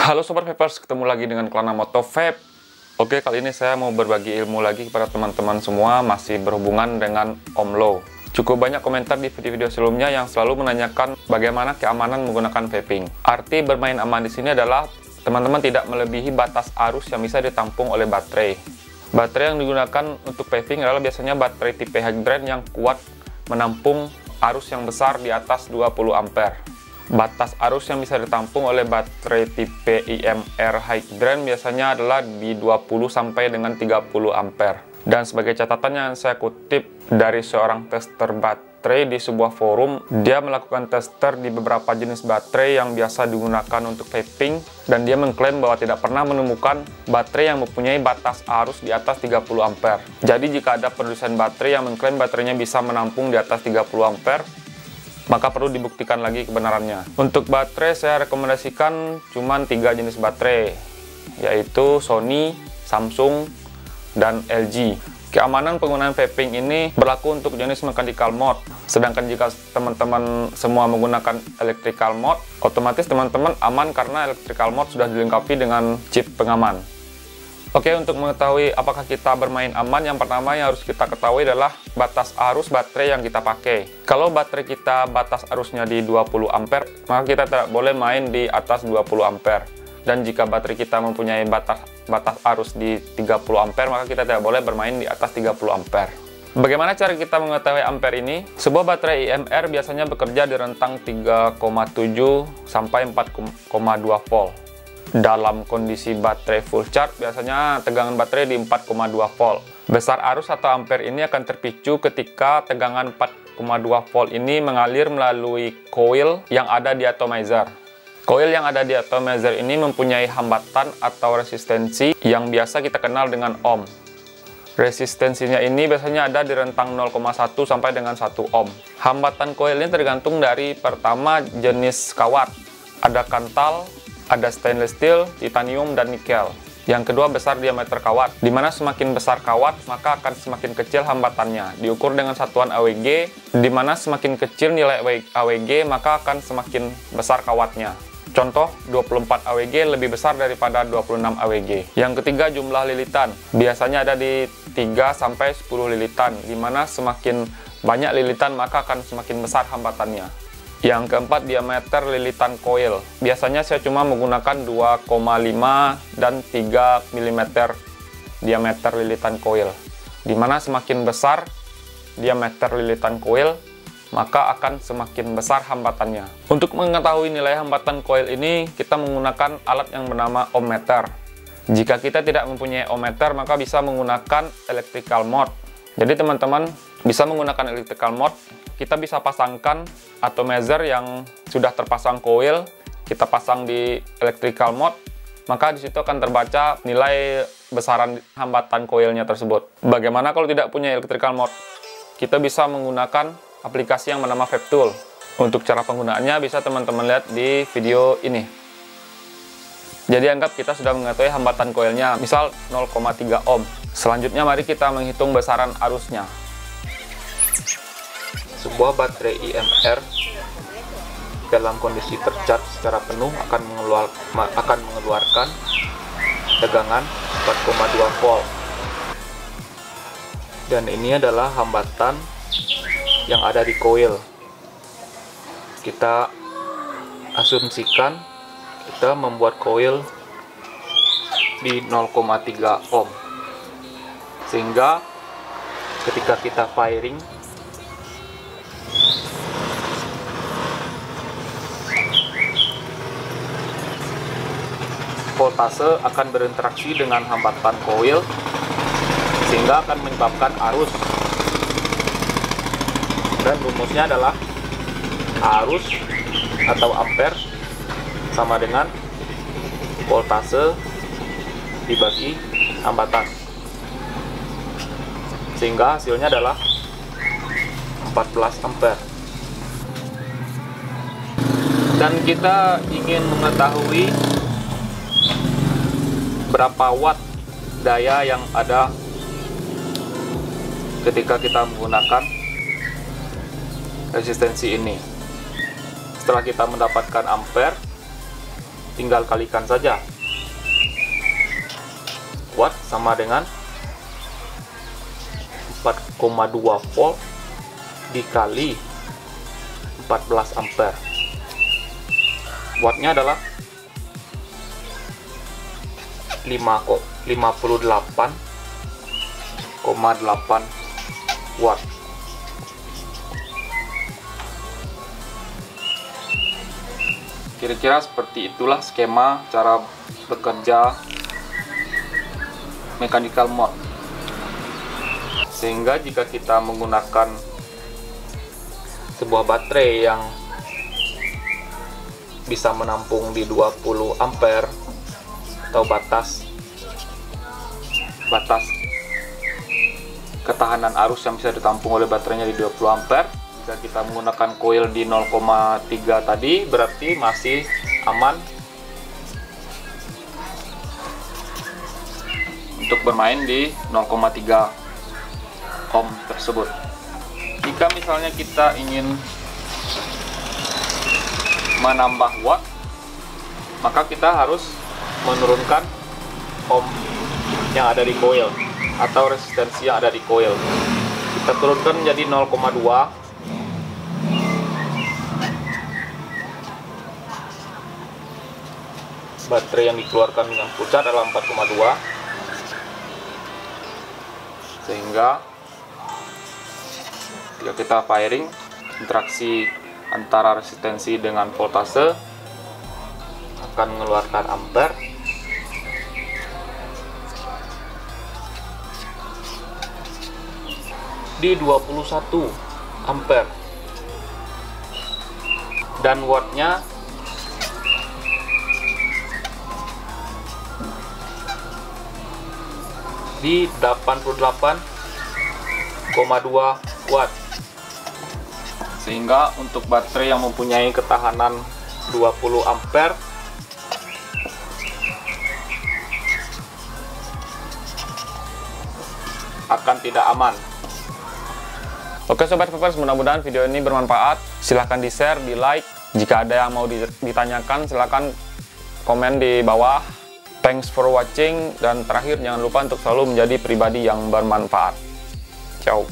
Halo Sobat Vapers, ketemu lagi dengan Klana Moto Vape. Oke, kali ini saya mau berbagi ilmu lagi kepada teman-teman semua, masih berhubungan dengan OMLO. Cukup banyak komentar di video-video sebelumnya yang selalu menanyakan bagaimana keamanan menggunakan vaping. Arti bermain aman di sini adalah teman-teman tidak melebihi batas arus yang bisa ditampung oleh baterai. Baterai yang digunakan untuk vaping adalah biasanya baterai tipe hydran yang kuat menampung arus yang besar di atas 20 ampere. Batas arus yang bisa ditampung oleh baterai tipe IMR hydran biasanya adalah di 20 sampai dengan 30 ampere. Dan sebagai catatan yang saya kutip dari seorang tester baterai di sebuah forum, dia melakukan tester di beberapa jenis baterai yang biasa digunakan untuk vaping, dan dia mengklaim bahwa tidak pernah menemukan baterai yang mempunyai batas arus di atas 30 ampere. Jadi jika ada produsen baterai yang mengklaim baterainya bisa menampung di atas 30 ampere, maka perlu dibuktikan lagi kebenarannya. Untuk baterai saya rekomendasikan cuma 3 jenis baterai, yaitu Sony, Samsung, dan LG. Keamanan penggunaan vaping ini berlaku untuk jenis mechanical mode. Sedangkan jika teman-teman semua menggunakan electrical mode, otomatis teman-teman aman karena electrical mode sudah dilengkapi dengan chip pengaman. Oke, untuk mengetahui apakah kita bermain aman, yang pertama yang harus kita ketahui adalah batas arus baterai yang kita pakai. Kalau baterai kita batas arusnya di 20 ampere, maka kita tidak boleh main di atas 20 ampere. Dan jika baterai kita mempunyai batas arus di 30 ampere, maka kita tidak boleh bermain di atas 30 ampere. Bagaimana cara kita mengetahui ampere ini? Sebuah baterai IMR biasanya bekerja di rentang 3,7 sampai 4,2 volt. Dalam kondisi baterai full charge, biasanya tegangan baterai di 4,2 volt. Besar arus atau ampere ini akan terpicu ketika tegangan 4,2 volt ini mengalir melalui coil yang ada di atomizer. Coil yang ada di atomizer ini mempunyai hambatan atau resistensi yang biasa kita kenal dengan ohm. Resistensinya ini biasanya ada di rentang 0,1 sampai dengan 1 ohm. Hambatan coil ini tergantung dari pertama jenis kawat. Ada kantal, ada stainless steel, titanium, dan nikel. Yang kedua, besar diameter kawat. Dimana semakin besar kawat, maka akan semakin kecil hambatannya. Diukur dengan satuan AWG, dimana semakin kecil nilai AWG, maka akan semakin besar kawatnya. Contoh, 24 AWG lebih besar daripada 26 AWG. Yang ketiga, jumlah lilitan. Biasanya ada di 3 sampai 10 lilitan. Dimana semakin banyak lilitan, maka akan semakin besar hambatannya. Yang keempat, diameter lilitan coil. Biasanya saya cuma menggunakan 2,5 dan 3 mm diameter lilitan coil. Dimana semakin besar diameter lilitan coil, maka akan semakin besar hambatannya. Untuk mengetahui nilai hambatan coil ini, kita menggunakan alat yang bernama ohmmeter. Jika kita tidak mempunyai ohmmeter, maka bisa menggunakan electrical mode. Jadi teman-teman bisa menggunakan electrical mode. Kita bisa pasangkan atomizer yang sudah terpasang coil, kita pasang di electrical mode, maka di situ akan terbaca nilai besaran hambatan coilnya tersebut. Bagaimana kalau tidak punya electrical mode? Kita bisa menggunakan aplikasi yang bernama VapeTool. Untuk cara penggunaannya bisa teman-teman lihat di video ini. Jadi anggap kita sudah mengetahui hambatan coilnya, misal 0,3 ohm. Selanjutnya mari kita menghitung besaran arusnya. Sebuah baterai IMR dalam kondisi tercharge secara penuh akan mengeluarkan tegangan 4,2 volt. Dan ini adalah hambatan yang ada di coil. Kita asumsikan kita membuat coil di 0,3 ohm. Sehingga ketika kita firing, voltase akan berinteraksi dengan hambatan coil sehingga akan menyebabkan arus. Dan rumusnya adalah arus atau ampere sama dengan voltase dibagi hambatan. Sehingga hasilnya adalah 14 ampere. Dan kita ingin mengetahui berapa watt daya yang ada ketika kita menggunakan resistensi ini. Setelah kita mendapatkan ampere, tinggal kalikan saja. Watt sama dengan 4,2 volt dikali 14 ampere. Wattnya adalah 58,8 watt. Kira-kira seperti itulah skema cara bekerja mechanical mode. Sehingga jika kita menggunakan sebuah baterai yang bisa menampung di 20 ampere atau batas ketahanan arus yang bisa ditampung oleh baterainya di 20 ampere. Jika kita menggunakan coil di 0,3 tadi, berarti masih aman untuk bermain di 0,3 ohm tersebut. Jika misalnya kita ingin menambah watt, maka kita harus menurunkan ohm yang ada di coil atau resistensi yang ada di coil. Kita turunkan menjadi 0,2. Baterai yang dikeluarkan dengan pucat adalah 4,2, sehingga jika kita firing, interaksi antara resistensi dengan voltase akan mengeluarkan ampere di 21 ampere, dan wattnya di 88,2 watt. Sehingga untuk baterai yang mempunyai ketahanan 20 ampere akan tidak aman. Oke Sobat Vapers, mudah-mudahan video ini bermanfaat. Silahkan di share, di like. Jika ada yang mau ditanyakan, silahkan komen di bawah. Thanks for watching, dan terakhir jangan lupa untuk selalu menjadi pribadi yang bermanfaat. Ciao.